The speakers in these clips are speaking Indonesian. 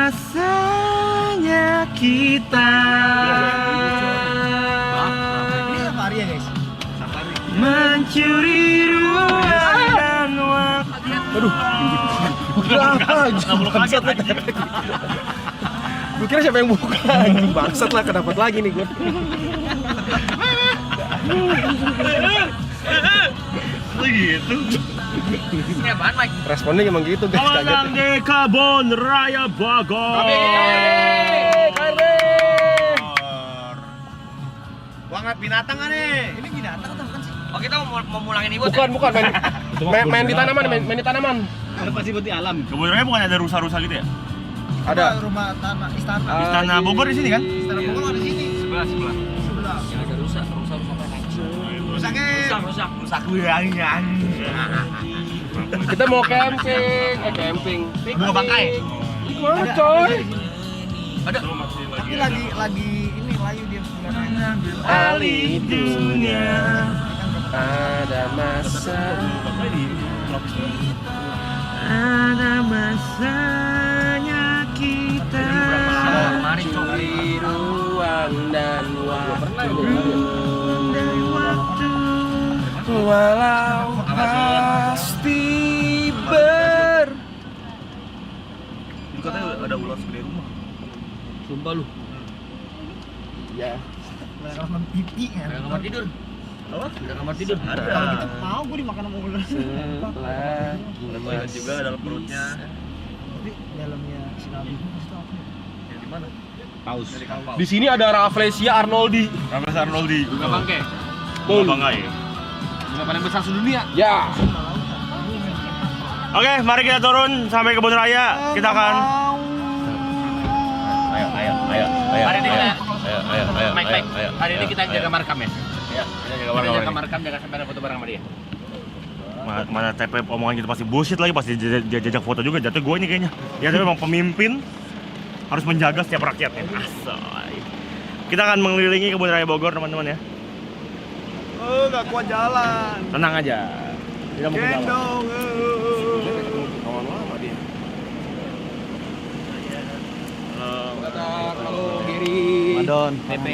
masanya kita mencuri ruang dan waktu. Aduh, bangsat lah. Gue kira siapa yang buka, anjing bangsat lah, kedapat lagi nih gue. Begitu. Ini apaan, Mike? Responnya emang gitu guys, kaget. Orang di Kebun Raya Bogor. Banget binatang aneh. Ini binatang atau bukan sih? Oh, kita mau mulangin ibu. Bukan, main di tanaman, main di tanaman. Ada pasti buat di alam. Kebun Raya bukan ada rusa-rusa gitu ya? Ada. Rumah tanah istana. Istana Bogor di sini kan? Istana Bogor ada di sini. Sebelah. Sebelah. Yang ada rusak apa naik? Rusak wilayahnya. Kita mau camping. Bunga bangkai. Mana coy? Ada. Tapi lagi ini layu dia sebenarnya. Ali dunia ada masanya kita di ruang dan waktu walau pasti Ini katanya ada ular segede rumah. Sumpah lu. ya Kamar pipi kan. Ada kamar tidur. Apa? Ada kamar tidur. Ada. Kalau kita mau gue dimakan sama ular. setelah Ada toilet juga dalam perutnya. Tapi dalamnya si Nabi itu apa? Ya di mana? Paus. di sini ada Rafflesia arnoldi. Raffles Arnoldi. Bunga bangkai. Bunga bangkai. Bunga paling besar sedunia. Ya Oke, mari kita turun sampai Kebun Raya. Kita akan Ayo. Hari ini kita Ayo. Mike. Hari ini kita jaga markam ya. Iya, kita Kita jaga markam, jaga sampai ada foto bareng sama dia. Mana TP omongan kita pasti bullshit lagi, pasti jajak foto juga. Jatuh gue ini kayaknya. Ya tapi memang pemimpin harus menjaga setiap rakyatnya. Asoy. Kita akan mengelilingi Kebun Raya Bogor, teman-teman ya. Oh, enggak kuat jalan. Tenang aja. Tidak mungkin jalan. Gendong. kawan lama dia. Halo Giri. Madon. PP.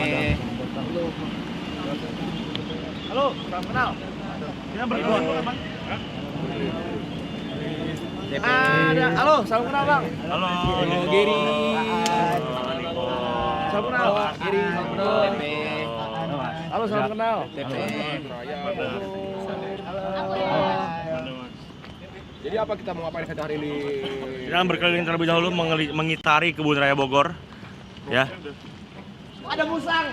Halo, salam kenal. Kita berdua teman. Ada. Halo, salam kenal, Bang. Halo. Giri. Salam kenal. Giri. PP. Halo, salam kenal. PP. Jadi apa kita mau ngapain hari ini? Kita akan berkeliling terlebih dahulu mengitari Kebun Raya Bogor. Ya. Ada musang.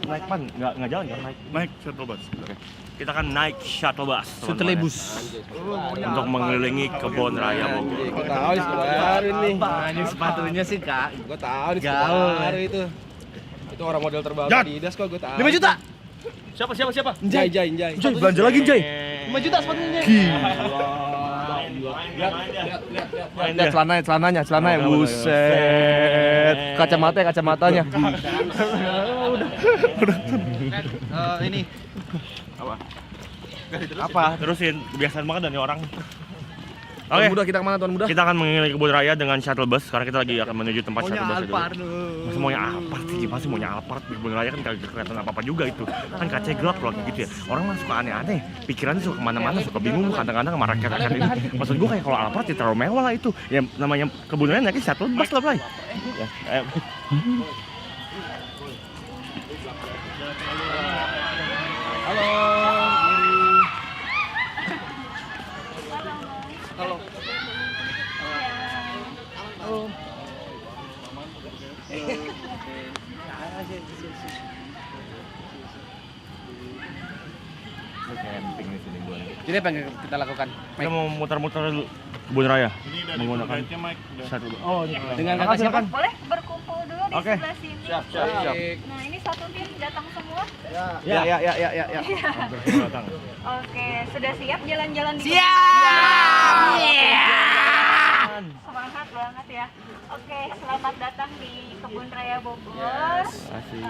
Naik pan, nggak jalan kan? Naik shuttle bus. Oke. Kita akan naik shuttle bus. Shuttle bus. Untuk mengelilingi Kebun Raya Bogor. Gue tahu nih baru nih. Ini sepatunya sih, Kak. Gue tahu nih Gaul. baru itu. Itu orang model terbaru Jat. Adidas kok gue tahu. 5 juta. Siapa? Jai. Jai, belanja lagi Jai. 5 juta sepatunya. Lihat celananya, buset. Kacamatanya. Ini Apa? Terusin, kebiasaan banget dari orang. Oke, Tuan muda kita kemana Tuan muda? kita akan mengelilingi Kebun Raya dengan shuttle bus karena kita lagi akan menuju tempat shuttle bus itu. Masa maunya Alphard sih, pasti maunya Alphard di Kebun Raya kan kagak kelihatan apa-apa juga itu. Kan kacanya gelap kalau kayak gitu ya. Orang mah suka aneh-aneh, pikirannya suka kemana-mana, suka bingung kadang-kadang sama rakyat-rakyat ini. Maksud gua kayak kalau Alphard ya terlalu mewah lah itu. Ya namanya Kebun Raya naiknya shuttle bus lah, Bray. Ya, camping di sini gua. Jadi apa yang kita lakukan? Kita mau muter-muter dulu Kebun Raya menggunakan shuttle bus. Oh, ini. Dengan kata siapa? Boleh berkumpul dulu di Oke. sebelah sini. Siap. Nah, ini satu tim datang semua. Ya. Datang. Oke, sudah siap jalan-jalan di Siap! Semangat banget. banget ya. Oke, selamat datang di Kebun Raya Bogor. Asik.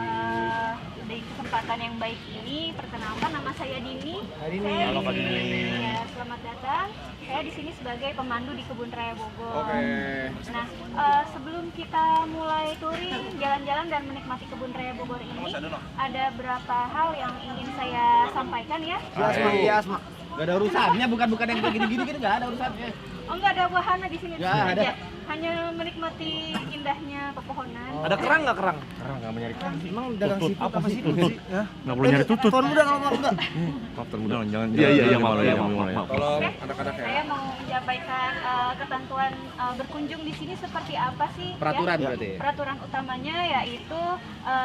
Di kesempatan yang baik ini, perkenalkan nama saya Dini. Dini. Saya Halo, Kak di sini- Dini. Ya, selamat datang. Saya di sini sebagai pemandu di Kebun Raya Bogor. Oke. Nah, sebelum kita mulai touring, jalan-jalan dan menikmati Kebun Raya Bogor ini, ada beberapa hal yang ingin saya sampaikan ya. Asma. Gak ada urusannya, bukan yang begini-gini gitu, gak ada urusannya. Oh, nggak ada wahana di sini. Nggak ada. aja. Hanya menikmati indahnya pepohonan. Ada kerang nggak kerang? Kerang nggak menyari kerang sih. Emang dagang Tutut. siput apa sih? Tutut. Ya. Nggak boleh nyari tutut. Tuan muda kalau mau enggak. Maaf Tuan Muda, jangan. Iya, maaf. Tolong Oke, anak-anak ya. saya mau menyampaikan ketentuan berkunjung di sini seperti apa sih? Peraturan ya? berarti. Peraturan utamanya yaitu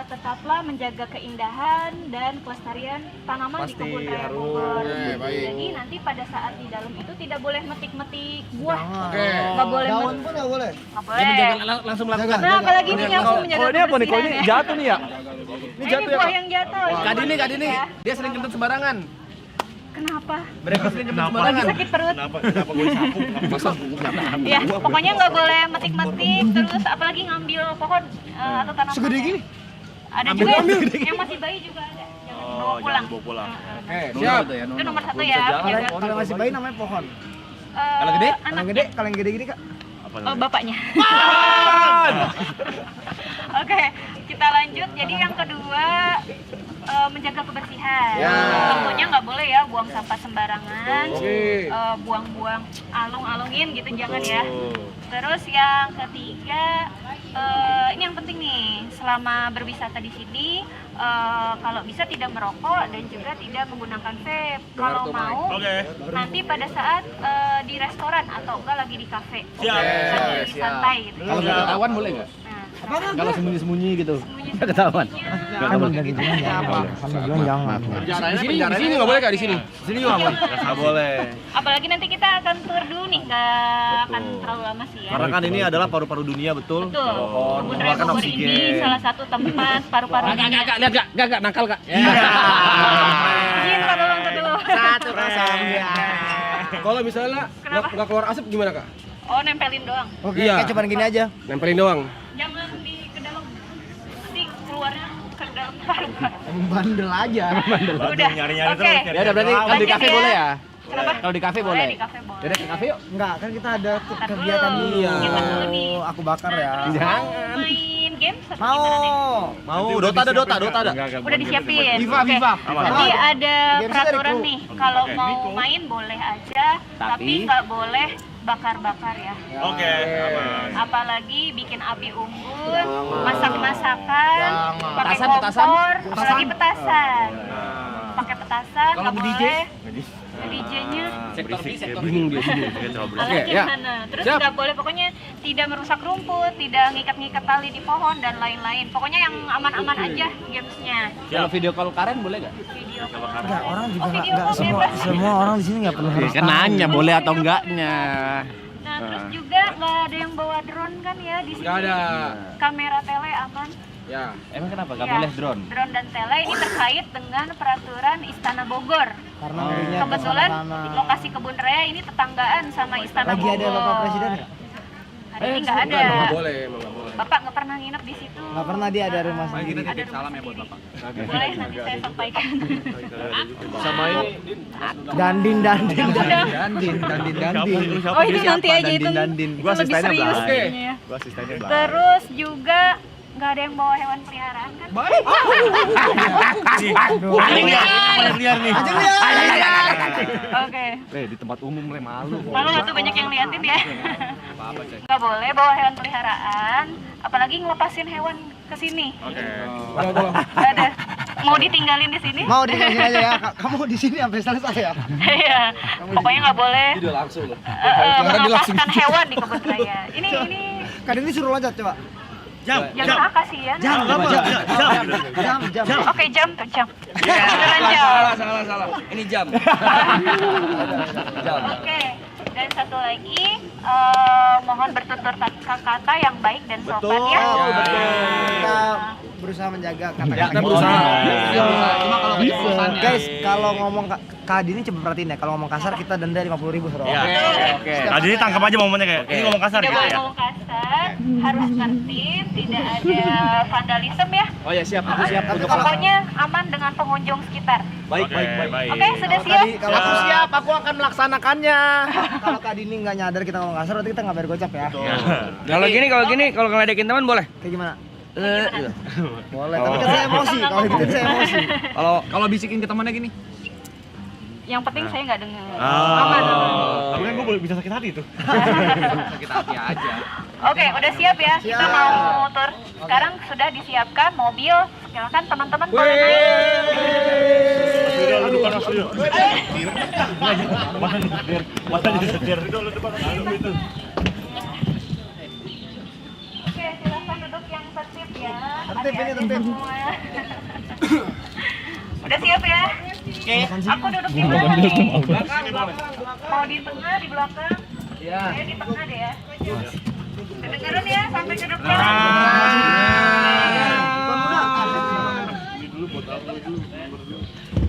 tetaplah menjaga keindahan dan kelestarian tanaman di Pasti Kebun Raya harus. Bogor. Oke, baik. Jadi nanti pada saat di dalam itu tidak boleh metik-metik buah. Oke. Nggak boleh Daun pun nggak boleh. Nggak Dia boleh. menjaga langsung melakukan. Nah, apalagi ini yang menjaga Kalau ini apa nih? Kalau ini kebersihan ya. jatuh nih ya? Ini jatuh ya, buah Kak? yang jatuh. Kak Dini, Ya. dia sering kentut sembarangan. Kenapa? Mereka sering kentut Kenapa? sembarangan. Sakit perut. Kenapa gue sapu? Ya, pokoknya nggak boleh metik-metik, terus apalagi ngambil pohon atau tanaman. Segede gini? Ada juga yang masih bayi juga ada. Jangan bawa Oh, pulang. jangan bawa pulang. Oke, Siap. siap. Itu nomor satu ya. menjaga Kalau masih bayi namanya pohon. Kalau gede? Kalau yang gede, kalau yang gede-gede Kak. Apa Oh, namanya? bapaknya. Oke, kita lanjut. Jadi yang kedua menjaga kebersihan. Ya. Tentunya nggak boleh ya buang sampah sembarangan, Oke. buang-buang alung-alungin gitu jangan ya. Terus yang ketiga, ini yang penting nih, selama berwisata di sini, kalau bisa tidak merokok dan juga tidak menggunakan vape. Kalau tuh, mau, Oke. nanti pada saat di restoran atau enggak lagi di kafe, Siap. sambil Siap. santai gitu. Kalau nggak ketahuan boleh nggak? Nah, Kalau sembunyi-sembunyi gitu. sembunyi- Nggak ketahuan. Kan dari jangan. Kan bilang jangan. Di sini nggak boleh Kak, di sini. Di sini juga nggak boleh. Nggak boleh. Apalagi nanti kita akan tour dulu nih, nggak akan terlalu lama sih ya. Karena kan ini adalah paru-paru dunia, betul. Betul. Kebun Raya mengeluarkan Bogor oksigen. ini salah satu tempat paru-paru dunia. Lihat gak, nakal kak. Izin, Kak, tolong dulu. Satu pasang ya. Kalau misalnya Kenapa? nggak keluar asap gimana Kak? Oh, nempelin doang. Oke, Iya. kayak cuman gini aja. Nempelin doang. Jangan ke dalam. Nanti keluarnya ke dalam paru-paru. Emang bandel aja. Udah. Nyari-nyari Oke. terus. Ya udah berarti kalau di Lanjut kafe ya. boleh ya? Kenapa? Kalau di kafe Boleh, boleh. di kafe boleh. Yaudah ke kafe yuk. Enggak, kan kita ada Ntar kegiatan dulu. Iya. Kita dulu nih. Aku bakar Nah, ya. terus Jangan. mau main game seperti Mau. gimana nih? Mau, Dota ada. Udah disiapin. Viva, Oke. Viva. Jadi ada Gamesnya peraturan dari nih, kalau Oke. mau main boleh aja, tapi nggak boleh bakar-bakar ya. Oke, aman. Apalagi bikin api unggun, masak-masakan, Jangan. pakai Petasan, petasan. kompor, apalagi petasan. Pakai petasan, Kalau nggak nge-DJ? boleh. DJ-nya Sektor B, sektor B. Bingung dia sini. Oke, ya. gimana? Terus Siap. nggak boleh, pokoknya tidak merusak rumput, tidak ngikat-ngikat tali di pohon dan lain-lain. Pokoknya yang aman-aman aja gamesnya. Kalau video call Karen boleh gak? Video Enggak, orang juga Oh, enggak video call semua bebas. semua orang di sini enggak perlu harus Kan nanya boleh atau enggaknya. Nah, terus juga nggak ada yang bawa drone kan ya di sini. Nggak ada. Kamera tele aman. Ya. Emang kenapa gak Ya, boleh drone? Drone dan tele ini terkait dengan peraturan Istana Bogor. karena ngerinya Kebetulan kesana-sana. lokasi Kebun Raya ini tetanggaan sama Istana Lagi Bogor. ada Bapak Presiden enggak? Hari ini nggak ada. Nggak boleh, emang nggak boleh. Bapak nggak pernah nginep di situ. Enggak pernah dia ada rumah Ah, sendiri. ada rumah sendiri. Boleh nanti saya sampaikan. Sama ini Dandin. Oh itu nanti aja itu. Dandin. Itu lebih serius Oke. kayaknya. Terus juga nggak ada yang bawa hewan peliharaan kan? Liar nih. Oke. Di tempat umum malu. Malu nggak tuh banyak yang liatin ya? Nggak boleh bawa hewan peliharaan, apalagi ngelepasin hewan ke sini. Oke. Nggak ada. Mau ditinggalin di sini? Mau di sini aja ya. Kamu di sini sampai selesai ya. Iya. Pokoknya nggak boleh udah langsung loh. melepaskan hewan di kebun raya. Ini Kadang ini suruh loncat coba. jangan kasihan. Jam. Oke, jam tuh jam. Beneran jam. Salah. Ini jam. Oke. Dan satu lagi, mohon bertutur kata yang baik dan sopan ya. Betul. Kita berusaha menjaga Ya, kata-kata. kita berusaha. Cuma kalau keceplosannya. Guys, kalau ngomong Kak Dini coba perhatiin ya, kalau ngomong kasar kita denda 50.000 Bro. Iya. Oke. Tadi ini tangkap aja momennya kayak ini ngomong kasar Tidak gitu boleh ya. ngomong kasar, harus tertib, tidak ada vandalisme ya. Oh ya siap, aku siap untuk Pokoknya aman dengan pengunjung sekitar. baik. Oke, sudah siap? Kalau aku siap, aku akan melaksanakannya. kalau Kak Dini nggak nyadar kita ngomong kasar, berarti kita nggak bayar gocap ya. Kalau gini, kalau ngeledekin teman boleh. Kayak gimana? Boleh, tapi kan saya emosi. Kalau gitu saya emosi. Kalau bisikin ke temannya gini. Yang penting saya nggak dengar. Ah. Aman. Tapi kan gue boleh bisa sakit hati tuh. Sakit hati aja. Oke, udah siap ya? Kita mau tur. Sekarang sudah disiapkan mobil. Silakan teman-teman boleh naik. Aduh panas aduh. Masa disetir. Oke, silakan duduk yang tertib ya. Tertib ini, Adik-adik tertib. semua. Udah siap ya? Oke. Aku duduk di mana nih? Mau di tengah, di belakang? Iya. Saya di tengah deh ya. Kedengeran ya sampai ke depan.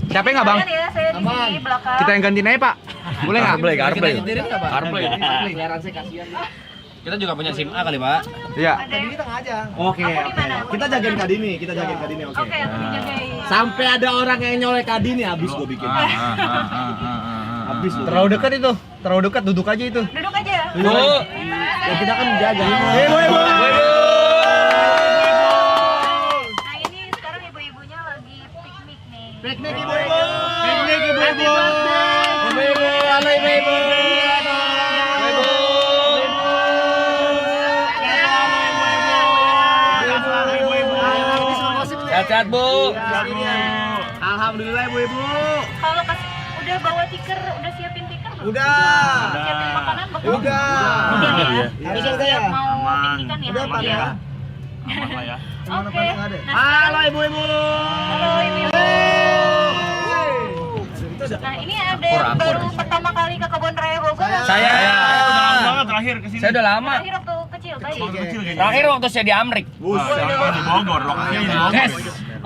Siapa yang nggak bang? Ya, saya di sini belakang. Kita yang gantiin aja pak. Boleh nggak? CarPlay. CarPlay. Kita juga punya SIM A kali, Pak. Iya. Ada Di tengah aja. Oke. Aku di mana? Kita jagain Kak Dini, oke. Oke, aku dijagain. Sampai ada orang yang nyolek Kak Dini habis gua bikin. Habis lu. Terlalu dekat itu. Terlalu dekat, duduk aja itu. Duduk aja. Duduk. Ya kita kan jaga. Nah ini sekarang ibu-ibunya lagi piknik nih. Piknik ibu-ibu. Piknik ibu-ibu. Halo ibu-ibu. Sehat-sehat, Bu. Alhamdulillah ibu-ibu. Kalau udah bawa tikar, udah siapin tikar belum? Udah. Siapin makanan bekal? Udah. Udah ya. Harus Siap udah ya. mau piknikan ya. Udah, Pak, ya. ya. Aman lah ya. Oke. Nggak ada. Nah, Halo ibu-ibu. halo ibu-ibu. Nah ini ada yang baru pertama kali ke Kebun Raya Bogor. Saya. Udah lama banget terakhir kesini. Saya udah lama. Terakhir waktu kecil tadi. Waktu kecil kayaknya. Terakhir waktu saya di Amrik. Di Bogor, lokasinya di Bogor. Yes.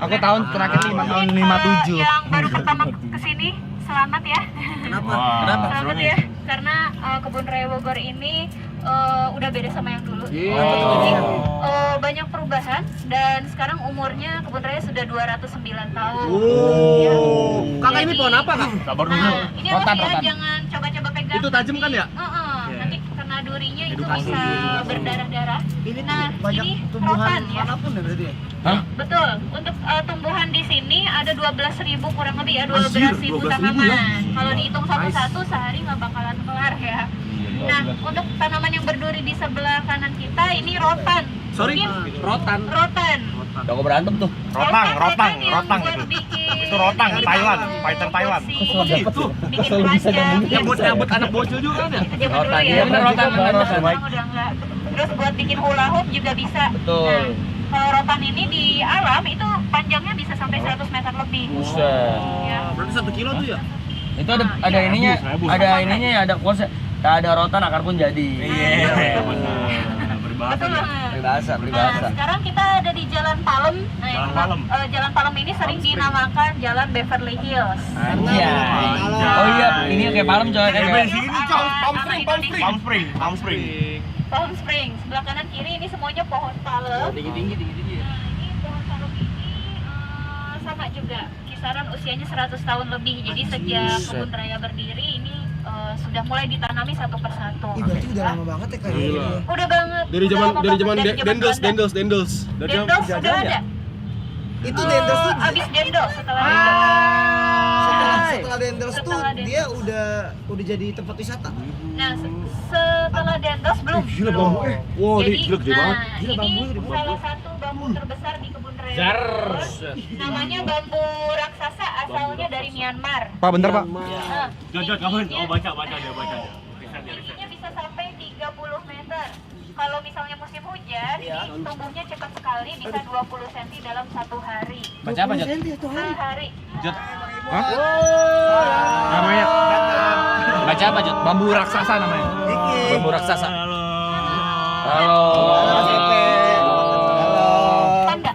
Aku tahun terakhir 5 tahun 57. Yang baru pertama kesini, selamat ya. Wah, Selamat ya, karena Kebun Raya Bogor ini udah beda sama yang dulu. Iya. Jadi banyak perubahan dan sekarang umurnya Kebun Raya sudah 209 tahun. Ya. Kakak ini Jadi- pohon apa, Kak? Sabar dulu. Nah, ini Rotan, awas ya, rotan. jangan coba-coba pegang. Itu tajam kan ya? Nanti kena durinya itu bisa berdarah-darah. Ini Nah, banyak ini tumbuhan rotan ya. manapun ya berarti ya. Betul. Untuk tumbuhan di sini ada 12.000 kurang lebih ya, 12.000 tanaman. Kalau dihitung satu-satu sehari nggak bakalan kelar ya. Nah, untuk tanaman yang berduri di sebelah kanan kita ini rotan. Sorry, Mungkin rotan. rotan. Udah kok berantem tuh. Rotang yang itu. buat bikin Itu rotang, Thailand, fighter Thailand. Bikin keranjang. Yang buat anak bocil juga kan ya? Itu zaman dulu Rotan, ya. iya bener, rotan, bener, rotan. Sekarang udah enggak. Terus buat bikin hula hoop juga bisa. Betul. Nah, kalau rotan ini di alam itu panjangnya bisa sampai 100 meter lebih. Buset. Ya. Berarti 1 kilo tuh ya? Itu ada ininya, ya, ada kuasa. Tak ada rotan akar pun jadi. Iya, Betul banget. Peribahasa, Nah, sekarang kita ada di Jalan Palem. Nah, Jalan yang Palem. Jalan Palem ini sering dinamakan Jalan Beverly Hills. Anjay. Oh iya, ini kayak palem coy. Di Kayak sini Palm Spring. Palm Springs. Sebelah kanan kiri ini semuanya pohon palem. Tinggi. Nah, ini pohon palem ini sama juga. Kisaran usianya 100 tahun lebih. Jadi sejak Kebun Raya berdiri ini sudah mulai ditanami satu persatu. Ih, berarti udah lama banget ya kayak gini. Udah banget. Dari udah zaman lama banget, dari zaman Dendels. Belanda. Dendels udah ada. Itu Dendels tuh Abis Dendels setelah setelah Dendels tuh Setelah Dendels. dia udah jadi tempat wisata. Nah, setelah Dendels belum. Wow, Jadi, gila gede banget. ini salah satu bambu terbesar di Kebun Raya. Namanya bambu raksasa, asalnya dari Myanmar. Pak, bentar Pak. Nah, Jod, kamu baca dia. tingginya bisa sampai 30 meter. Kalau misalnya musim hujan, ini tumbuhnya cepat sekali, bisa 20 cm dalam satu hari. Baca apa, Jod? Sehari. Hah? Namanya Baca apa, Jod? bambu raksasa namanya. Bambu raksasa. Halo. Halo. Tanda.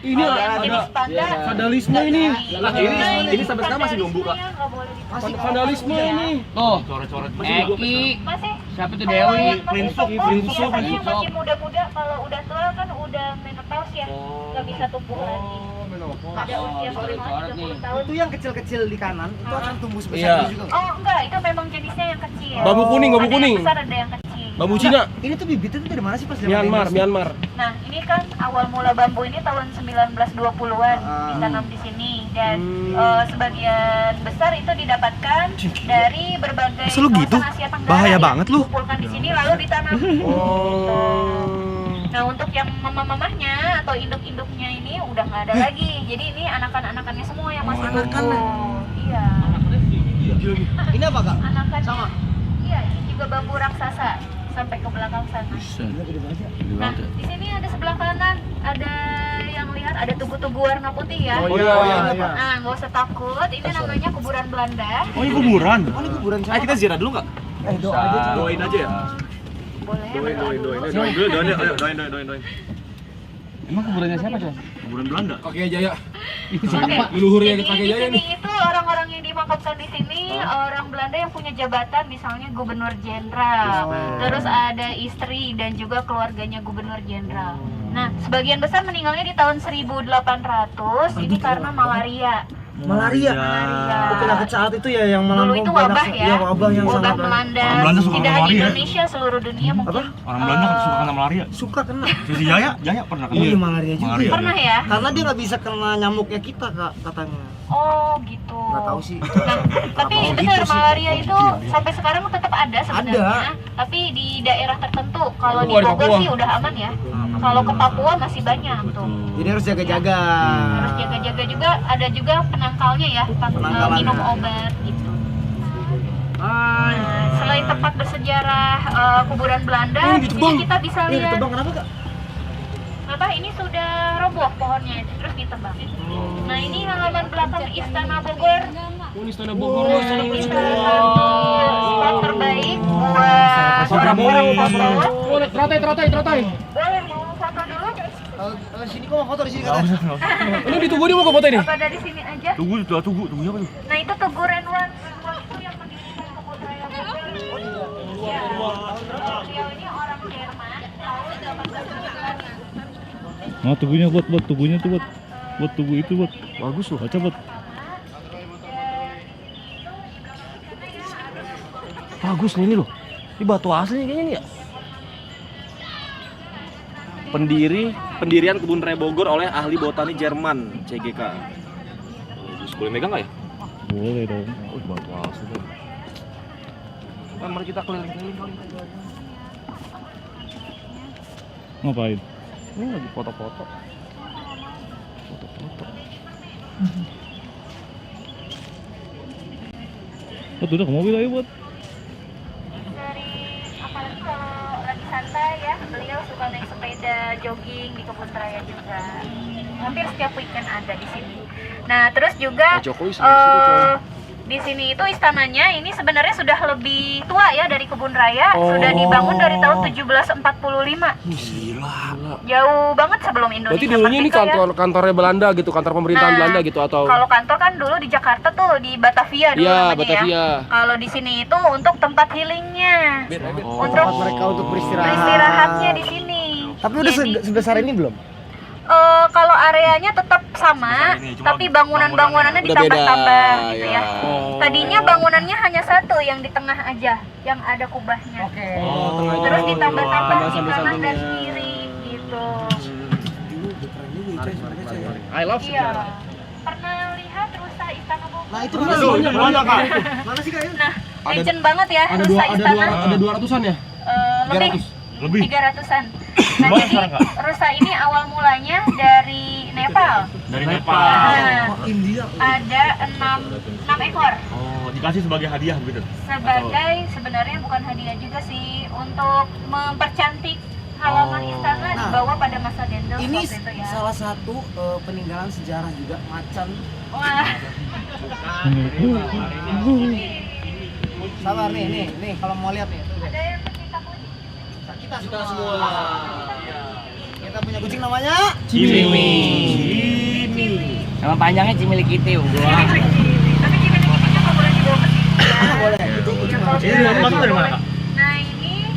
Ini jenis panda. vandalisme ini. Nah, Ini sampai sekarang masih nunggu, Kak. Vandalisme ini. Tuh, Coret-coret Eki, Masih. siapa tuh Kalau Dewi? yang masih Prinsip, tumbuh, prinsip, biasanya yang masih muda-muda, kalau udah tua kan udah menopause ya, nggak bisa tumbuh lagi. Ada usia coret-coret nih. 30 tahun. Itu yang kecil-kecil di kanan itu akan tumbuh sebesar Iya. itu juga. Oh enggak, itu memang jenisnya yang kecil. Bambu kuning, bambu Ada kuning. yang besar, ada yang kecil. Bambu Cina, Ini tuh bibitnya tuh dari mana sih pas zaman Myanmar, Indonesia? Myanmar. Nah, ini kan awal mula bambu ini tahun 1920-an ditanam di sini dan sebagian besar itu didapatkan dari berbagai Masa lu gitu? kawasan Asia Tenggara. Bahaya yang banget lu. dikumpulkan di sini lalu ditanam. Gitu. Nah, untuk yang mama-mamahnya atau induk-induknya ini udah nggak ada lagi. Jadi ini anakan-anakannya semua yang masih tumbuh. Iya. Ini apa, Kak? Anakannya. Sama. Iya, ini juga bambu raksasa sampai ke belakang sana. Nah, di sini ada sebelah kanan ada yang lihat ada tugu-tugu warna putih ya. Oh iya. Nah, nggak usah takut. Ini namanya kuburan Belanda. Oh ini kuburan. Oh, ini kuburan Ayo siapa? kita ziarah dulu nggak? Doain aja ya. Boleh. Doain. Emang kuburannya siapa, Con? Kuburan Belanda. Kakek Jaya. Oke. Leluhurnya Jadi kakek di Jaya sini nih. itu orang-orang yang dimakamkan di sini orang Belanda yang punya jabatan, misalnya gubernur jenderal. Terus ada istri dan juga keluarganya gubernur jenderal. Nah, sebagian besar meninggalnya di tahun 1800 ini karena malaria. Malaria. Malaria. Itu penyakit saat itu ya yang Dulu itu wabah ya. Iya, wabah yang Wabah sangat melanda. Orang Belanda suka Tidak hanya malaria. Indonesia, seluruh dunia mungkin. Apa? Orang Belanda kan suka kena malaria. suka kena. Si Jaya pernah kena. Iya, malaria juga. Malaria. Pernah ya? Karena dia nggak bisa kena nyamuknya kita, Kak, katanya. Oh gitu. Nggak tahu sih. Nah, tapi benar malaria itu sampai sekarang tetap ada sebenarnya. Tapi di daerah tertentu. Kalau di Papua, di Bogor Papua. sih udah aman ya. Kalau ke Papua masih banyak tuh. Jadi harus jaga-jaga. Harus jaga-jaga juga. Ada juga penangkalnya ya, Penangkalannya. minum obat gitu. Nah, selain tempat bersejarah kuburan Belanda, Oh, di ditebang. sini kita bisa Ini lihat. ditebang kenapa, Kak? Apa ini sudah roboh pohonnya terus ditebang. Nah, ini halaman belakang Istana Bogor. Ini Istana Bogor. Ini salah satu spot terbaik buat orang-orang foto. Terotai. Boleh mau foto dulu? Sini kok mau foto di sini, Kak? Ini ditunggu dia mau ke foto ini. Apa dari sini aja? Tunggu apa tuh? Nah, itu Tugu Renwan. Renwan itu yang mendirikan kebun raya Bogor. Iya. Beliau ini orang Jerman tahun 1809. Oh, tugunya buat tugunya tuh buat tugu itu buat bagus loh, baca buat Bagus nih ini loh. Ini batu asli kayaknya nih ya. Pendirian Kebun Raya Bogor oleh ahli botani Jerman, CGK. Bagus, boleh megang nggak ya? boleh dong. Oh, batu asli tuh. Mari kita keliling-keliling kali. Ngapain? Ini lagi foto-foto. Buat udah ke mobil ayo buat. Dari apalagi kalau lagi santai ya, beliau suka naik sepeda jogging di kebun raya juga. Hampir setiap weekend ada di sini. Nah, terus juga Pak Jokowi sama situ, coy. di sini itu istananya ini sebenarnya sudah lebih tua ya dari kebun raya. Sudah dibangun dari tahun 1745. Gila. Jauh banget sebelum Indonesia. Berarti dulunya ini merdeka ya. kantornya Belanda gitu, kantor pemerintahan Nah, Belanda gitu atau? Kalau kantor kan dulu di Jakarta tuh di Batavia dulu Iya, namanya Batavia. ya. Kalau di sini itu untuk tempat healingnya, Oh. untuk Tempat mereka untuk beristirahat. beristirahatnya di sini. Tapi udah Jadi, sebesar ini belum? kalau areanya tetap sama, Sebesar ini, cuma tapi bangunannya Udah ditambah-tambah beda, gitu ya. ya. Tadinya bangunannya hanya satu yang di tengah aja, yang ada kubahnya. Oh, Terus ditambah-tambah di Tambah kanan dan sambung-sambungnya. kiri gitu. I love Iya. Pernah lihat rusa Istana Bogor? Nah, itu Mana mana tuh? sih? Mana, Kak? Mana sih, Kak? Nah, legend banget ya rusa Istana. Ada 200-an ya? Lebih 300. 300-an. Nah, Gimana jadi sekarang, Kak? rusa ini awal mulanya dari Nepal. Dari Nepal. Nah, India. ada 6 ekor. Oh, dikasih sebagai hadiah begitu. Sebagai sebenarnya bukan hadiah juga sih, untuk mempercantik halaman istana dibawa pada masa Dendels Ini waktu itu ya. salah satu peninggalan sejarah juga macan. Wah, Sabar nih kalau mau lihat nih. ada yang pecinta kucing. Kita semua. Kita punya kucing namanya Cimimi. Nama panjangnya Cimilikiti. Tapi Cimilikiti nggak boleh dibawa ke sini ya. Boleh. Ini masuk dari mana, Kak? Nah ini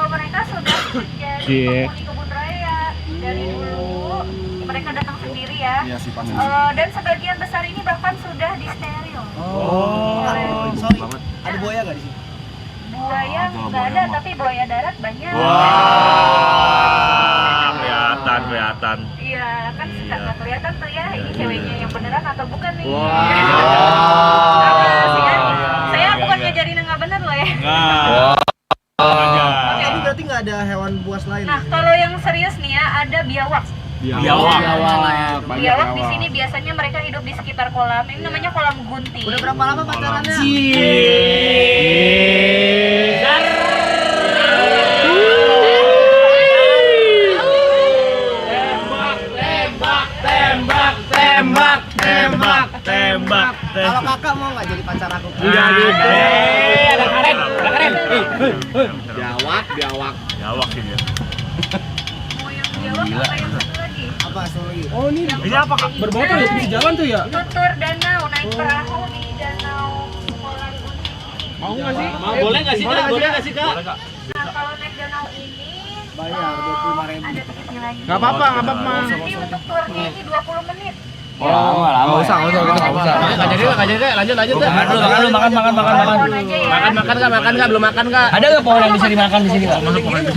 mereka sudah menjadi Cie. penghuni kebun raya dari dulu. Mereka datang sendiri ya. Iya sih pasti. Dan sebagian besar ini bahkan sudah disteril. Sorry. Ada buaya nggak di sini? Buaya nggak ada, tapi buaya darat banyak. Wah, kelihatan. Iya, kan suka nggak kelihatan tuh ya ini ceweknya yang beneran atau bukan nih. Saya bukan ngajarin yang nggak bener loh ya. Ini berarti nggak ada hewan buas lain. Nah, kalau yang serius nih ya, ada biawak. Biawak di sini biasanya mereka hidup di sekitar kolam. Ini namanya kolam gunting. Udah berapa lama pacarannya? Tembak. Kalau kakak mau nggak jadi pacar aku? Enggak gitu. Biawak sih dia. Mau yang biawak apa yang satu lagi? Apa satu lagi? Oh ini Ini apa, Kak? berbaunya di pinggir jalan tuh ya? Tutur danau, naik perahu di danau kolam gunting. Mau nggak sih? Boleh nggak sih, Kak? Boleh nggak sih, Kak? Nah, kalau naik danau ini Bayar 25.000. ada tiketnya lagi. Nggak apa-apa, nggak apa-apa. Nanti untuk turnya ini 20 menit. Lama. Nggak usah. Nggak jadi, lanjut. Makan dulu. Pohon aja ya. Makan nggak? Belum makan nggak? Ada nggak pohon yang bisa dimakan di sini, Kak? Kelilingnya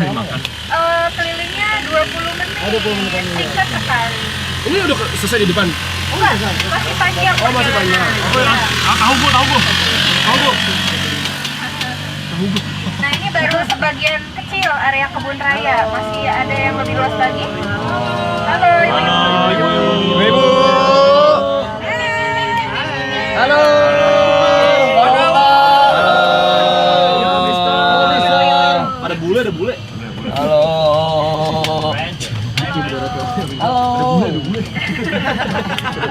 20 menit. 20 menit. Singkat sekali. Ini udah selesai di depan. Enggak, masih panjang. Oh, masih panjang. Iya. Tahu Bu. Nah, ini baru sebagian kecil area kebun raya. Masih ada yang lebih luas lagi. Halo, Ibu. Halo. Ada bule. Halo.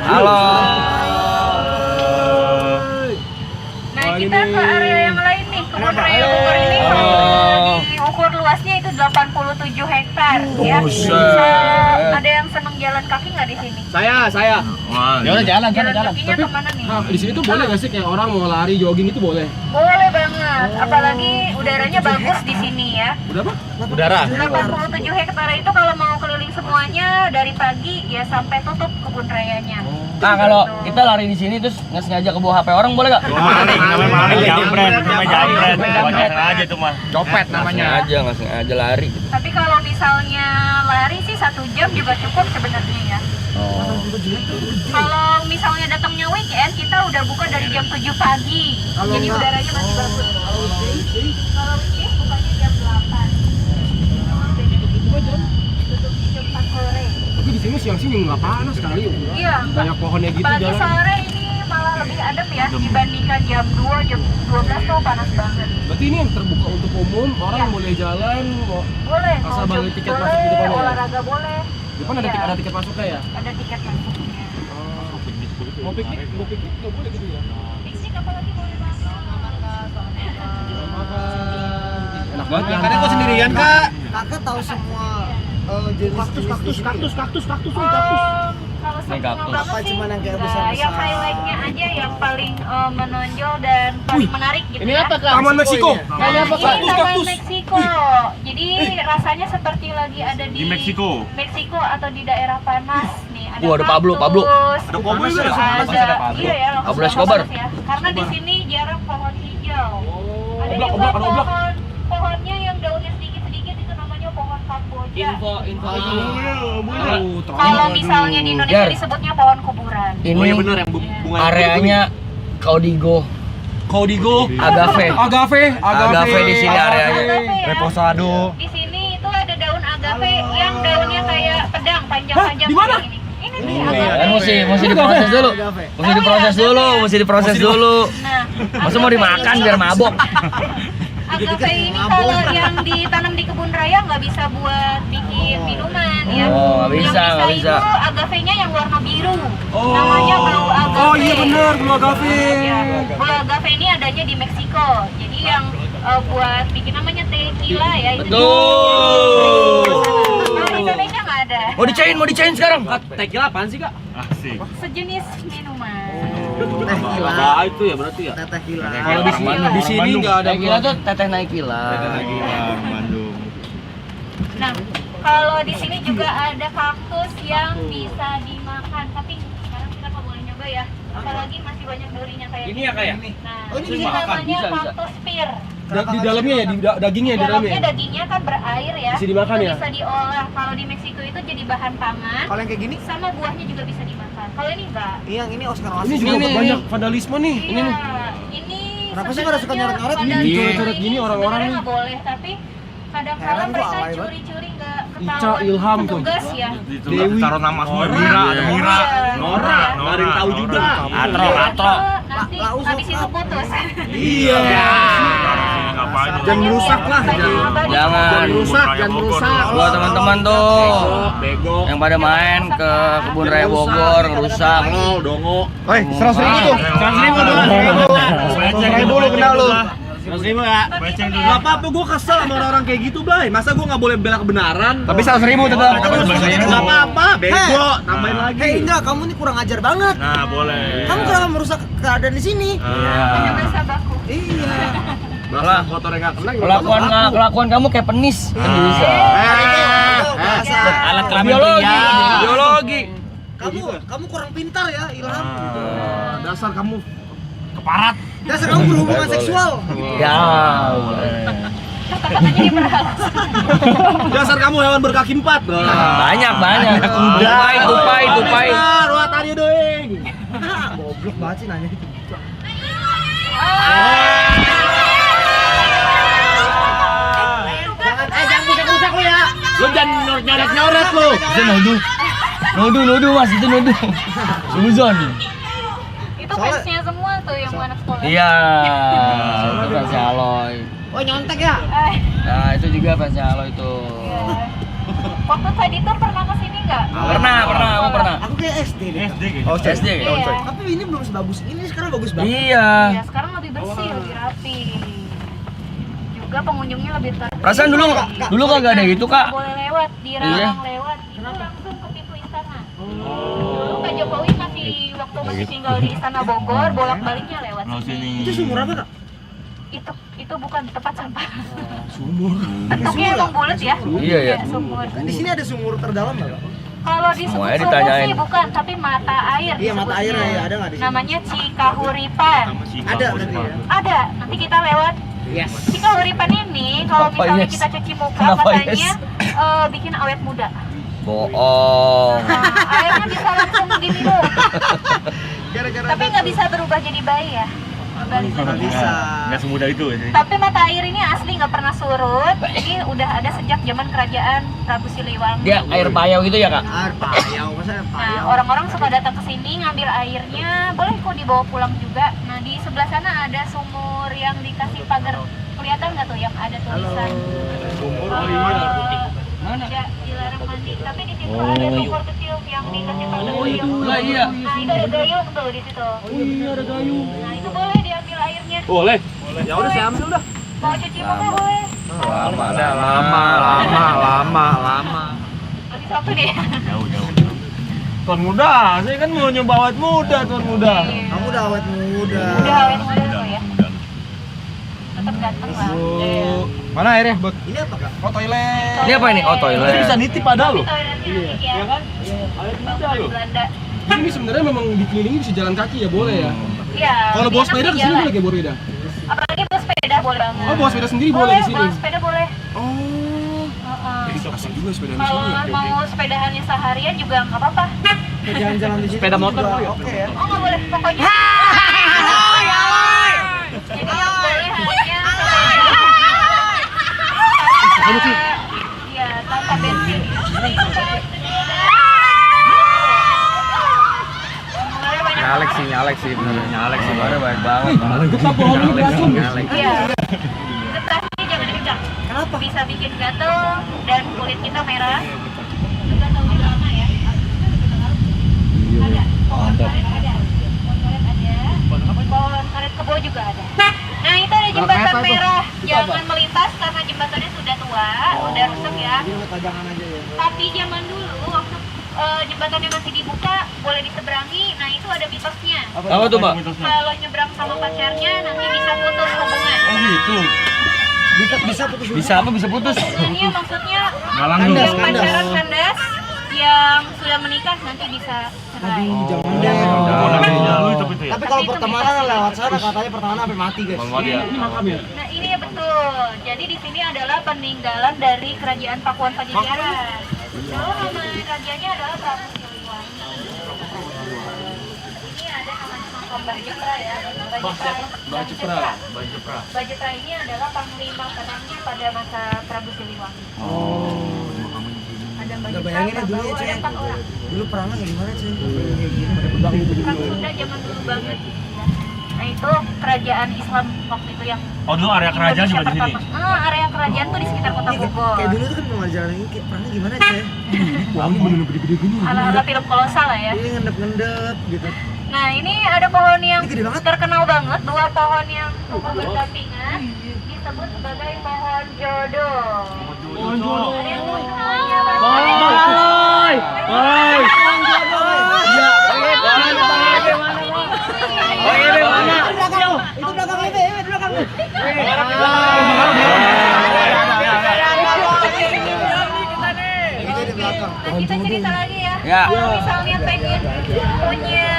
Halo. Nah, kita ke area yang lain nih. Kebun raya Bogor ini kalau diukur luasnya itu 87 hektar ya. Ada yang seneng jalan kaki nggak di sini? Saya. Ya udah jalan. Kakinya kemana nih? Nah, di sini tuh boleh nggak sih kayak orang mau lari jogging itu boleh? Boleh banget, apalagi udaranya bagus di sini ya. Udah apa? Udara. 87 hektar itu kalau mau keliling semuanya dari pagi ya sampai tutup kebun rayanya. Nah, kalau kita lari di sini terus nggak sengaja ke bawah HP orang boleh nggak? Namanya jambret. Banyak aja tuh mah. Copet namanya. Nggak sengaja lari. Tapi kalau misalnya lari sih 1 jam juga cukup sebenarnya ya. Kalau misalnya datangnya weekend, kita udah buka dari jam 7 pagi. Jadi udaranya masih bagus. Kalau weekdays bukanya jam 8. Tutupnya jam 4 sore. Tapi di sini siang-siang nggak panas kali. Iya. Banyak pohonnya gitu Pagi jalan. sore ini malah lebih adem ya dibandingkan jam 2, jam 12 tuh panas banget. Berarti ini yang terbuka untuk umum, orang boleh jalan, Boleh, asal mau balik tiket boleh, masuk di depan ya? olahraga boleh. di depan ada Iya. ada tiket masuknya ya? Ada tiket masuknya. Mau piknik nggak boleh gitu ya? Piknik apalagi boleh banget. Enak banget. Makanya kok sendirian, Kak? Kakak tahu semua jenis kaktus. Kalau Ini semua kaktus. banget Apa sih, cuman yang kayak enggak. besar-besar? Yang highlightnya aja yang paling menonjol dan paling menarik gitu ya. Kak? Taman Meksiko. Nah, ini Taman Meksiko. Jadi rasanya seperti lagi ada di Meksiko atau di daerah panas nih. Ada Ada Pablo. kaktus, Ada cowboy juga ya? ada iya ya, langsung Pablo Escobar. panas ya. Karena di sini jarang pohon hijau. Ada Oblak, juga oblak. pohonnya yang daunnya sedikit-sedikit itu namanya pohon kamboja. Kalau misalnya di Indonesia Jar. disebutnya pohon kuburan. Ini yang bunga areanya Caudigo, agave di sini areanya. Reposado. Di sini itu ada daun agave yang daunnya kayak pedang panjang-panjang Di mana? kayak gini. Ini nih agave. Kan mesti diproses dulu. Mesti diproses dulu. Nah, Masa mau dimakan biar mabok? agave ini kalau yang ditanam di kebun raya nggak bisa buat bikin minuman ya. Oh, nggak bisa, Yang nggak bisa. itu agavenya yang warna biru. Namanya blue agave. Oh iya bener, blue agave. Ya, blue agave ini adanya di Meksiko. Jadi yang buat bikin namanya tequila ya itu. Betul. Kalau di Indonesia nggak ada. Mau dicain sekarang. Tequila apaan sih, Kak? Asik. Sejenis minuman. Teh gila. Nah, itu ya berarti ya. Teh gila. Kalau di sini nggak ada Tequila tuh teteh naikila. Bandung. Nah, kalau di sini juga ada kaktus yang bisa dimakan, tapi sekarang kita nggak boleh nyoba ya. Apalagi masih banyak durinya kayak Ini ya, Kak, ya? Nah, Oh, ini ini bisa namanya bisa. kaktus pir. Di dalamnya ya, di dagingnya di dalamnya. Dalamnya dagingnya kan berair ya. Bisa dimakan Itu ya? Bisa diolah. Kalau di Meksiko itu jadi bahan pangan. Kalau yang kayak gini, Sama buahnya juga bisa dimakan. Kalau ini enggak. yang ini Oscar Ini Oasis. juga Ini, banyak vandalisme nih. Iya, ini Kenapa sih pada suka sebenarnya nyoret-nyoret? pada Ini coret-coret gini orang-orang sebenarnya nih. nggak boleh, tapi kadang-kala Heran gua mereka alay banget. curi-curi nggak Ica, ketahuan Ilham tuh. petugas ya. Itu Dewi. taruh nama semua Mira, ada Mira, Nora, Nggak ada yang tahu juga. Atro. Nanti Laus habis itu up. putus. Iya. Ngapain? Jangan merusak lah, Jangan jangan merusak. Buat teman-teman tuh Bego. yang pada main ke Kebun Raya Bogor ngerusak. Dongo. Woi, 100.000 tuh. 100.000 tuh. 100.000 lu kenal lu. 100.000 ya. Gak apa-apa, gue kesel sama orang-orang kayak gitu, Blay. Masa gue gak boleh bela kebenaran? Tapi 100.000 tetap. Gak apa-apa, bego. Tambahin lagi. Hei Indra, kamu ini kurang ajar banget. Nah, boleh. Kamu kenapa merusak keadaan di sini? Hanya bahasa baku. Iya. Malah kotornya gak kena. Kelakuan kamu kayak penis. Kan bisa. Alat kelamin Biologi. pria. Biologi. Kamu kurang pintar ya, Ilham. Dasar kamu. Dasar kamu berhubungan seksual. Ya. Kata-katanya diperhalus. Dasar kamu hewan berkaki 4. Banyak. Tupai. Ruat tadi doing. Goblok banget sih nanya gitu. Jangan rusak lu ya. Lu jangan nyoret-nyoret lu. Itu nuduh mas, itu nuduh. Suzon. Itu fansnya semua tuh yang anak sekolah. Iya. Itu fansnya Aloy. Oh nyontek ya? Nah itu juga fansnya Aloy itu. Iya. Waktu tadi tuh pernah kesini nggak? Aku pernah. Aku kayak SD deh. Oh, SD. Iya. Tapi ini belum sebagus ini, sekarang bagus banget. Iya. Ya, sekarang lebih bersih, lebih rapi. Juga pengunjungnya lebih tertib. Perasaan dulu kagak ada gitu kak. Nggak boleh lewat, dilarang Iya. lewat. Itu langsung ke pintu istana. Dulu Pak Jokowi waktu masih tinggal di Istana Bogor, bolak-baliknya lewat sini. Itu sumur apa kak? Itu bukan tempat sampah. Sumur. Bentuknya emang bulat ya? Iya, ya. Sumur. Di sini ada sumur terdalam nggak kak? Kalau di Semuanya sumur ditanyain. sih bukan, tapi mata air. Iya mata disebutnya. airnya ya, ada nggak di sini? Namanya Cikahuripan. Ada berarti ya. Ada, nanti kita lewat. Yes. Cikahuripan ini kalau Kenapa misalnya yes? kita cuci muka Kenapa katanya bikin awet muda. Bohong. Nah, airnya bisa langsung diminum. Gara-gara Tapi nggak bisa berubah jadi bayi ya. Nggak bisa. nggak bisa. Nggak semudah itu ya. Tapi mata air ini asli nggak pernah surut. Ini udah ada sejak zaman kerajaan Prabu Siliwangi. Dia air payau gitu ya kak? Air payau, masa air Nah, payau? orang-orang suka datang ke sini ngambil airnya, boleh kok dibawa pulang juga. Nah, di sebelah sana ada sumur yang dikasih pagar. Kelihatan nggak tuh yang ada tulisan? Mana? Ya, dilarang mandi. Tapi di situ ada sumur kecil yang dikasih pagar. Lah iya. Nah, itu ada gayung tuh di situ. Oh iya, ada gayung. Nah, itu boleh diambil airnya. Boleh. Ya udah, saya ambil udah. Mau cuci muka boleh. Lama. Habis waktu deh. Jauh. Tuan muda, saya kan mau nyoba awet muda, tuan muda. Kamu udah awet muda. Udah awet muda tuh ya. Tetap ganteng lah. Mana airnya, Bot? Ini apa kak? Oh, toilet. Ini apa ini? Oh toilet. Bisa nitip ada lo. Toiletnya ya. Iya kan? Awet muda Bangunan lo. Belanda. Ini sebenarnya memang dikelilingi bisa jalan kaki ya, boleh ya. Iya. Kalau lebih bawa enak sepeda di ke sini jalan. boleh kayak sepeda. Apalagi bawa sepeda boleh banget. Oh, bawa sepeda sendiri boleh di sini. Bawa sepeda boleh. Oh. Heeh. Asik juga sepeda di Kalau sini. mau sepedahannya seharian juga nggak apa-apa. Jalan-jalan di sini. Sepeda motor juga boleh ya? Oke ya. Oh nggak boleh pokoknya. Jadi yang boleh hanya iya tanpa bensin. Nyalek sih bener. Nyalek sih baru baik banget. Getah pohon ini beracun. Iya. Getahnya jangan dikencang. Kenapa? Bisa bikin gatel dan kulit kita merah. Gatelnya lama ya. Ada. Pohon karet ada. Pohon karet ada. Pohon karet kebo juga ada. Nah itu ada jembatan merah, jangan melintas karena jembatannya sudah tua, udah rusak ya. Tapi zaman dulu waktu jembatannya masih dibuka, boleh diseberangi. Nah itu ada mitosnya. Apa tuh, Mbak? Kalau nyebrang sama pacarnya nanti bisa putus hubungan. Oh gitu. Bisa putus. Bisa apa bisa putus? Ini maksudnya Galang yang dulu. pacaran kandas, yang sudah menikah nanti bisa cerai. Jangan deh. Tapi kalau itu pertemanan mitosnya. lewat sana katanya pertemanan sampai mati guys. Nah ini ya betul. Jadi di sini adalah peninggalan dari kerajaan Pakuan Pajajaran. Dulu nama rajanya adalah Prabu Siliwangi. Ini ada namanya Makam Bajepra ya. Bajepra ini adalah panglima perangnya pada masa Prabu Siliwangi. Ada Udah Bajepra, bayangin ya dulu ya, Prabowo, ada Cek. 4 orang. Dulu perangnya kayak gimana, Cek? Perang Sunda zaman dulu banget. Nah itu kerajaan Islam waktu itu yang Oh dulu area kerajaan juga di sini. pertama. Area kerajaan tuh di sekitar kota Bogor. Kayak dulu tuh kan mau jalan ini kayak perangnya gimana, Cek? Ala-ala film kolosal lah ya. Ini ngendep-ngendep gitu. Nah ini ada pohon yang Ini gede banget. terkenal banget, 2 pohon yang tumbuh berdampingan disebut sebagai pohon jodoh. Ada yang mengenalnya Pak? Itu belakang ini, itu belakang. Itu di belakang. Nah, kita cerita lagi ya. Ya. Kalau misalnya pengen punya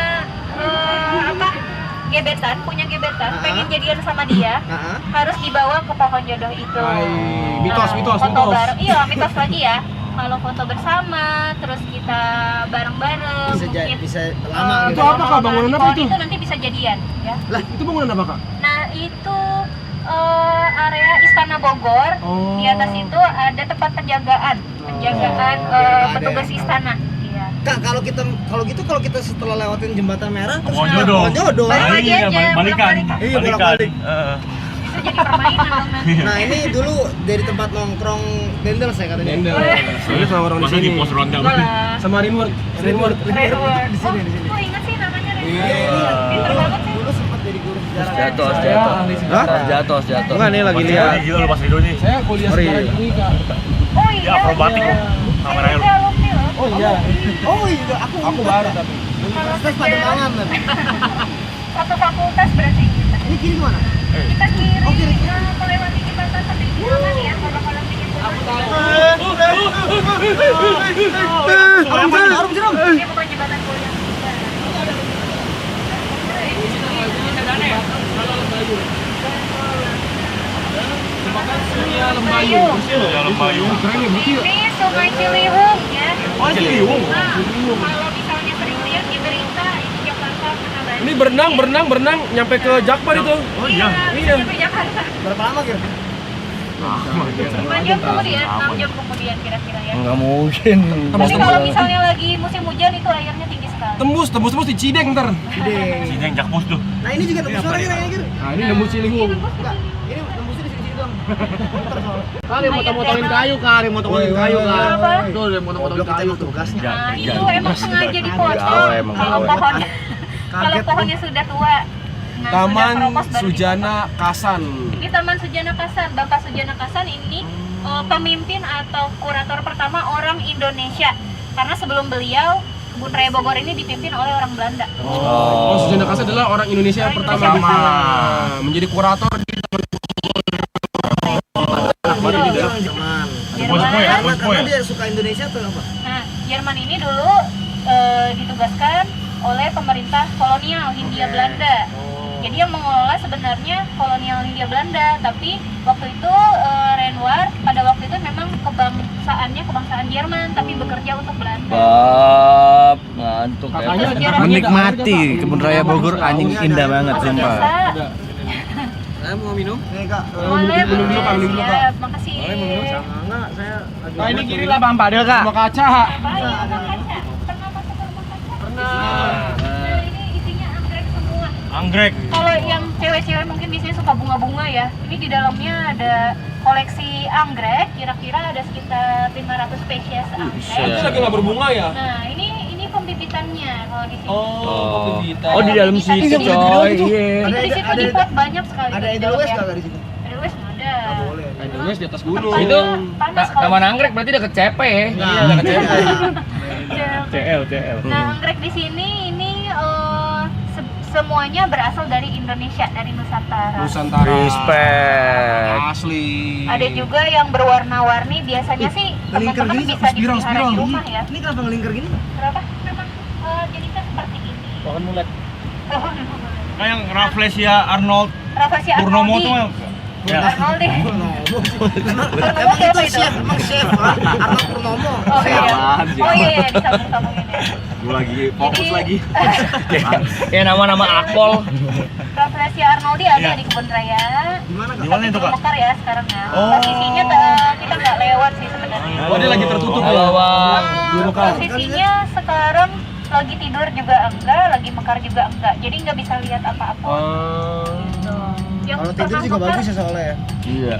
punya gebetan, pengen jadian sama dia, harus dibawa ke pohon jodoh itu. Mitos. Foto bareng, iya mitos lagi ya. Kalau foto bersama, terus kita bareng-bareng, Bisa lama gitu. Itu apa, Kak? Bangunan apa itu? Itu nanti bisa jadian, ya. Lah, itu bangunan apa, Kak? Nah itu area Istana Bogor. Di atas itu ada tempat penjagaan petugas istana. Iya. Kak, kalau kita setelah lewatin jembatan merah terus Pohon lewat jodoh. pohon jodoh. Balik lagi aja, balikan. Iya, bolak-balik. Itu jadi permainan dong nanti. Nah, ini dulu dari tempat nongkrong Dendel saya katanya. Dendel. Ini sama orang di Masa di sini. pos ronda. Enggak lah. Sama Rinward. Redwood. Di sini. Oh, ingat sih namanya Redwood. Iya. Pinter banget sih. Dulu sempat jadi guru sejarah. Jatuh. Enggak nih lagi lihat. Gila lu pas Rido nih. Saya kuliah sekarang ini, Kak. Oh iya. Dia akrobatik iya. loh. Kameranya Itu lu. alumni loh. Oh iya. Oh iya, aku baru tapi. Universitas Pademangan tadi. Satu fakultas berarti kita. Ini kiri kemana? Kita kiri. Oh, kiri. Melewati jembatan sampai di mana nih ya? Kalau bikin Harum jeram. Ini bukan jembatan kuliah. Lembayung. Ya Lembayung. Ini Sungai Ciliwung ya. Oh Ciliwung. Nah, kalau misalnya sering lihat di berita ini Jakarta kena banjir. Ini berenang nyampe ke Jakbar itu. Oh iya. Iya. Sampai Jakarta. Berapa lama kira? 5 jam kemudian, 6 jam kemudian kira-kira ya. Enggak mungkin. Tapi kalau misalnya lagi musim hujan itu airnya tinggi sekali. Tembus di Cideng ntar. Sini yang jakpus tuh. Nah, ini juga nembus suara kira kira. Nah, ini nembus Ciliwung. Enggak, ini nembusnya di sini doang. Kali motong-motongin kayu, Kak. Motong-motongin kayu, Kak. Apa? Tuh, dia motong-motongin kayu tuh. Tugasnya. Nah, itu emang sengaja dipotong. Gawe, emang Kalau gawe. pohonnya kalau pohonnya sudah tua. Nah, sudah Taman keropos baru Sujana Kasan. Ini Taman Sujana Kasan. Bapak Sujana Kasan ini pemimpin atau kurator pertama orang Indonesia. Karena sebelum beliau, Kebun Raya Bogor ini dipimpin oleh orang Belanda. Oh, Sujana Kasan adalah orang Indonesia yang Orang pertama Indonesia menjadi kurator di Jerman. Bos-boy ya, Jerman. bos-boy Karena ya. dia suka Indonesia atau apa? Nah, Jerman ini dulu ditugaskan oleh pemerintah kolonial Hindia Belanda. Jadi yang mengelola sebenarnya kolonial Hindia Belanda, tapi waktu itu Renoir pada waktu itu memang kebangsaan Jerman, tapi bekerja untuk Belanda. Ngantuk ya. Kakaknya Menikmati Kebun Raya Bogor anjing indah banget Masa sumpah. biasa. Saya mau minum. Nih, Kak. Boleh, minum dulu, Kak, minum dulu, Kak. siap, makasih. Enggak, saya lagi. Nah, ini kiri lah Bang Padel, Kak. Sama kaca. Apa ya, Bang Kaca? Pernah masuk ke rumah kaca? Pernah. Nah, ini isinya anggrek semua. Anggrek. Kalau yang cewek-cewek mungkin biasanya suka bunga-bunga ya. Ini di dalamnya ada koleksi anggrek, kira-kira ada sekitar 500 spesies anggrek. Itu lagi nggak berbunga ya? Nah, ini pembibitannya kalau di sini. Oh, di dalam Pembibitan situ, di sini. coy. Iya. Itu di situ di pot banyak sekali. Ada di Edelweiss dalamnya. kagak di situ? Edelweiss nggak ada. Edelweiss di atas gunung. Itu Panas kalau Taman di sini. Anggrek berarti deket CP ya? Iya, dekat CP. CL. Nah, anggrek di sini ini semuanya berasal dari Indonesia, dari Nusantara. Nusantara. Respect. Asli. Ada juga yang berwarna-warni, biasanya sih ngelingker teman-teman gini, bisa dipelihara di rumah ya. Ini kenapa ngelingker gini? Kenapa? Memang jenisnya seperti ini. Pohon mulet. Nah, yang Rafflesia Arnold Rafflesia Purnomo Arnoldi. tuh ya. Arnoldi. Emang itu chef, emang chef Arnold Purnomo. Oh iya. Apaan sih? Oh iya, disambung-sambungin ya. Gue lagi fokus Jadi- lagi. Ya nama-nama akpol. Rafflesia Arnoldi ada di Kebun Raya. Gimana Kak? Di mana itu, Kak? Mekar ya sekarang ya. Oh. Posisinya kita nggak lewat sih sebenarnya. Oh, dia lagi tertutup Halo, ya. Bang. Posisinya sekarang lagi tidur juga enggak, lagi mekar juga enggak. Jadi nggak bisa lihat apa-apa. Gitu. Yang Kalau tidur pernah juga mekar- bagus ya soalnya ya. Iya.